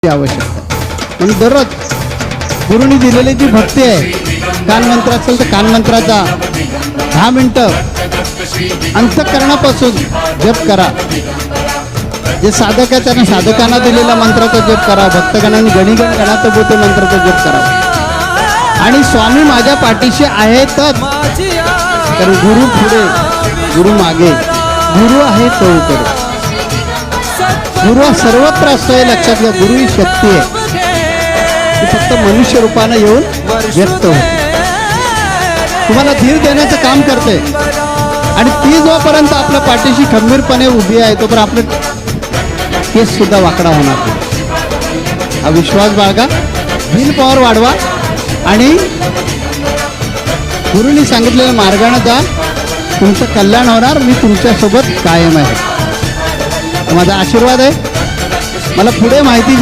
आवश्यकता आहे. म्हणून दररोज गुरुनी दिलेली जी भक्ती आहे, कानमंत्र असेल तर कानमंत्राचा 10 मिनिटं अंतःकरणापासून जप करा. जे साधक आहे त्यांना साधकांना दिलेल्या मंत्राचा जप करा, भक्तगणांनी गणिगण गणात बोते मंत्राचा जप करा. आणि स्वामी माझ्या पाठीशी आहेतच, तर गुरु पुढे गुरु मागे, गुरु आहे तो उकडे. गुरु हा सर्वत्र असतो हे लक्षात घ्या. गुरु ही शक्ती आहे, ती फक्त मनुष्य रूपानं येऊन व्यक्त होते, तुम्हाला धीर देण्याचं काम करते. आणि ती जोपर्यंत आपल्या पाठीशी खंबीरपणे उभी आहे तोपर्यंत आपलं केस सुद्धा वाकडा होणार नाही. हा विश्वास बाळगा, विल पॉवर वाढवा आणि गुरुनी सांगितलेल्या मार्गाने जा, तुमचं कल्याण होणार. मी तुमच्यासोबत कायम आहे. माझा आशीर्वाद आहे. मला पुढे माहिती